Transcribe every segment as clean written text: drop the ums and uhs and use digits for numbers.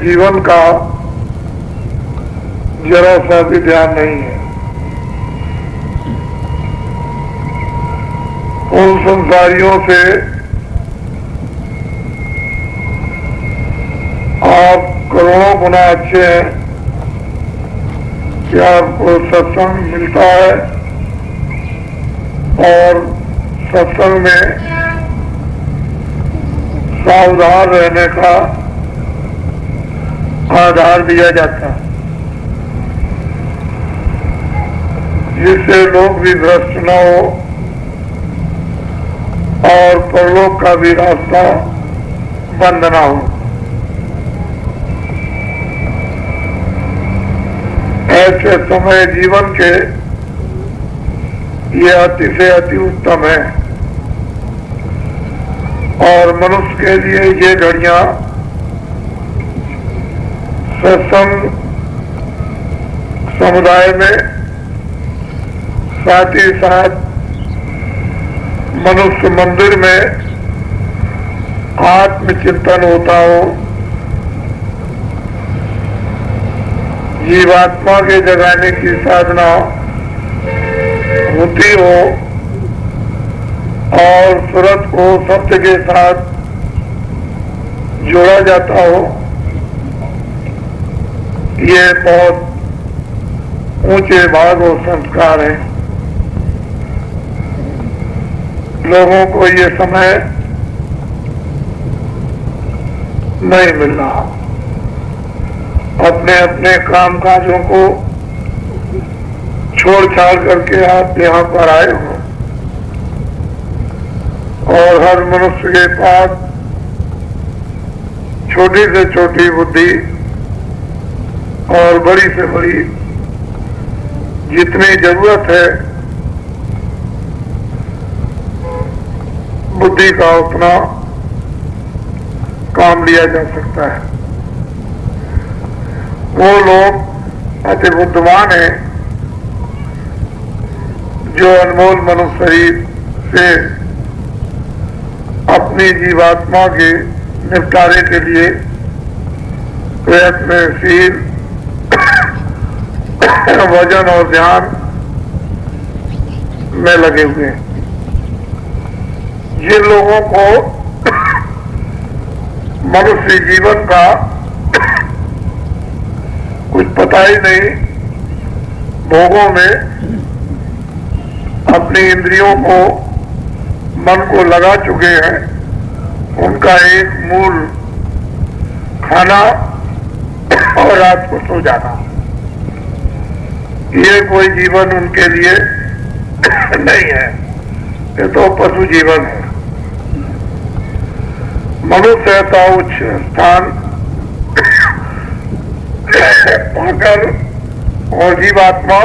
जीवन का जरा सा भी ध्यान नहीं है। उन संसारियों से आप करोड़ों गुना अच्छे हैं कि आपको सत्संग मिलता है और सत्संग में सावधान रहने का आधार दिया जाता है, जिससे लोग भी भ्रष्ट न हो और परलोक का भी रास्ता बंद न हो। ऐसे समय जीवन के ये अति से अति उत्तम है और मनुष्य के लिए ये घड़ियां सत्संग समुदाय में, साथ ही साथ मनुष्य मंदिर में आत्मचिंतन होता हो, जीवात्मा के जगाने की साधना होती हो और सूरत को सत्य के साथ जोड़ा जाता हो, ये बहुत ऊंचे भाग और संस्कार है। लोगों को ये समय नहीं मिल रहा, अपने अपने काम काजों को छोड़ छाड़ करके आप यहाँ पर आए हो और हर मनुष्य के पास छोटी से छोटी बुद्धि और बड़ी से बड़ी जितनी जरूरत है बुद्धि का उतना काम लिया जा सकता है। वो लोग अति बुद्धिमान हैं जो अनमोल मनुष्य शरीर से अपनी जीवात्मा के निपटारे के लिए प्रयत्नशील वजन और ध्यान में लगे हुए हैं। जिन लोगों को मनुष्य जीवन का कुछ पता ही नहीं, भोगों में अपनी इंद्रियों को, मन को लगा चुके हैं, उनका एक मूल खाना और रात को सो जाना, ये कोई जीवन उनके लिए नहीं है, ये तो पशु जीवन है। मनुष्य का उच्च स्थान पाकर और जीवात्मा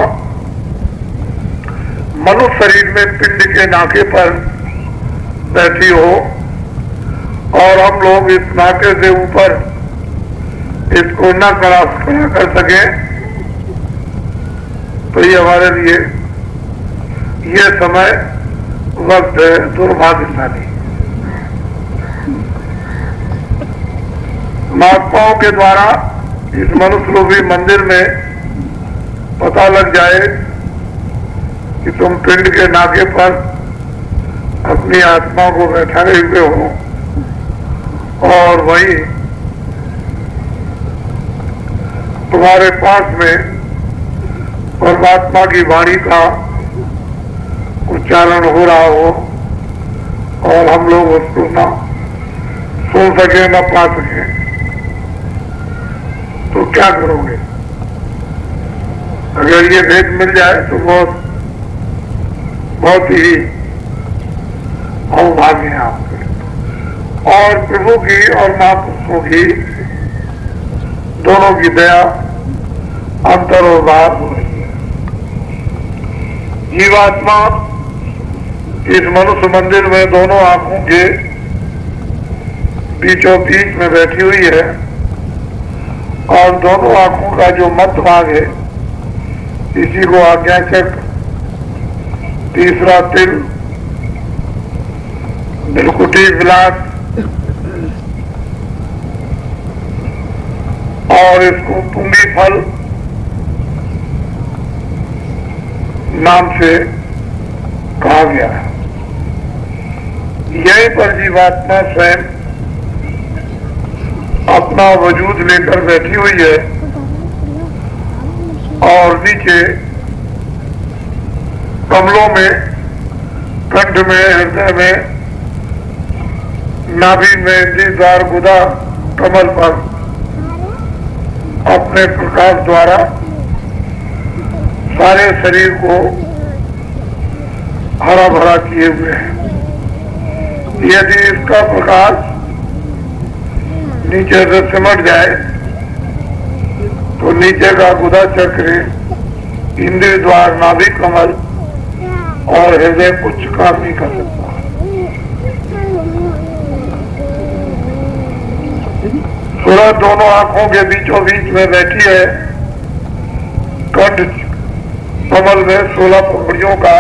मनुष्य शरीर में पिंड के नाके पर बैठी हो और हम लोग इस नाके से ऊपर इसको न खड़ा कर सके, तो ये हमारे लिए ये समय वक्त है दुर्भाग्यशाली। महात्माओं के द्वारा इस मनुष्य रूपी मंदिर में पता लग जाए कि तुम पिंड के नाके पर अपनी आत्मा को बैठाए हुए हो और वही तुम्हारे पास में परमात्मा की वाणी का उच्चारण हो रहा हो और हम लोग उसको न सुन सके न पा सके, तो क्या करोगे? अगर ये भेद मिल जाए तो बहुत ही अवभाग्य है आपके। और प्रभु की और महापुरुषों की दोनों की दया अंतर और बाहर हो रही है। जीवात्मा इस मनुष्य मंदिर में दोनों आंखों के बीचों बीच में बैठी हुई है और दोनों आंखों का जो मध्य भाग है इसी को आज्ञाचक्र, तीसरा तिल, बिलकुटी विलास और इसको पुंगी फल नाम से कहा गया है। यहीं पर जीवात्मा स्वयं अपना वजूद लेकर बैठी हुई है और नीचे कमलों में, कंठ में, हृदय में, नाभि में, इंद्रियद्वार, गुदा, कमल पर अपने प्रकाश द्वारा सारे शरीर को हरा भरा किए हुए हैं। यदि इसका प्रकाश नीचे से सिमट जाए तो नीचे का गुदा चक्र, इंद्रिय द्वार, नाभि, कमल और हृदय कुछ काम नहीं कर सकता। सूरज दोनों आंखों के बीचों बीच में बैठी है। कंठ कमल में 16 पकड़ियों का,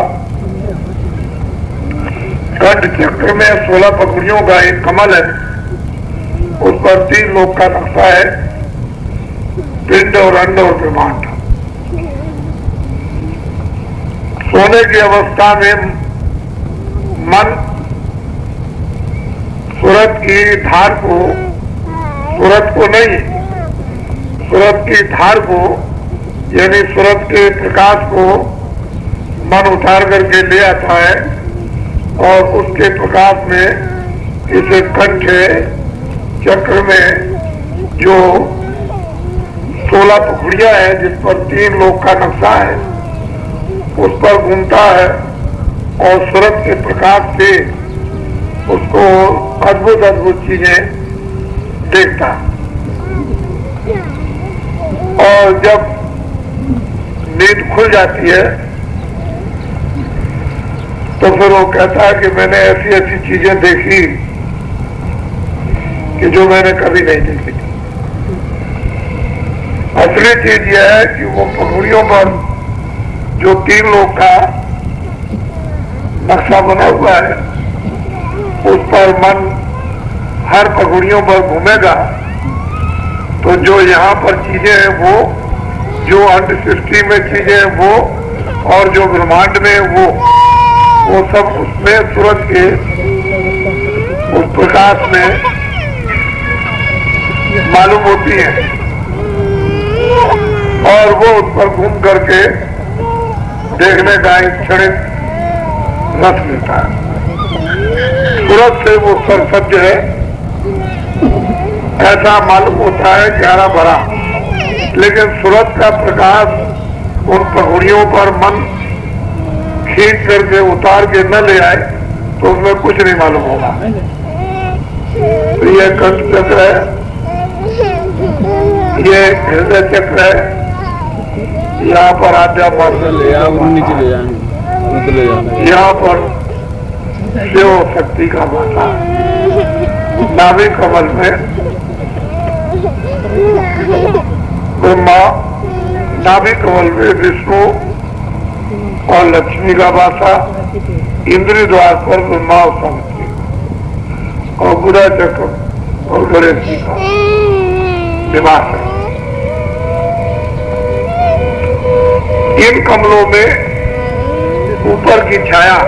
कंठ चक्र में 16 पकड़ियों का एक कमल है। उस पर 3 लोक का नक्शा है, पिंड और अंड और ब्रह्मांड। सोने की अवस्था में मन सूरज की धार को, सूरज को नहीं, सूरज की धार को यानी सूरज के प्रकाश को मन उतार करके ले आता है और उसके प्रकाश में इस कंठ चक्र में जो 16 पखुड़ियां है, जिस पर 3 लोक का नक्शा है, उस पर घूमता है और सूरज के प्रकाश से उसको अद्भुत अद्भुत चीजें देखता। और जब नींद खुल जाती है तो फिर वो कहता है कि मैंने ऐसी ऐसी चीजें देखी कि जो मैंने कभी नहीं देखी थी। असली चीज यह है कि वो पगड़ियों पर जो 3 लोग का नक्शा बना हुआ है, उस पर मन हर पगड़ियों पर घूमेगा तो जो यहाँ पर चीजें हैं वो, जो अंड सृष्टि में चीजें हैं वो, और जो ब्रह्मांड में वो सब उसमें सूरज के उस प्रकाश में मालूम होती है और वो उस पर घूम करके देखने का एक क्षणिक रस मिलता है। सूरज से वो सरसब्ज है ऐसा मालूम होता है, ग्यारह भरा, लेकिन सूरज का प्रकाश उन पगड़ियों पर मन खींच करके उतार के न ले आए तो उसमें कुछ नहीं मालूम होगा। तो ये कंठ चक्र है, ये हृदय चक्र है, यहाँ पर आद्या यहाँ पर शिव शक्ति का माता, नाभि कमल में ब्रह्मा, नाभि कमल में विष्णु और लक्ष्मी का वासा, इंद्रिय द्वार पर ब्रह्मा और सावित्री, और गुदा चक्र और गणेश जी का निवास है। इन कमलों में ऊपर की छाया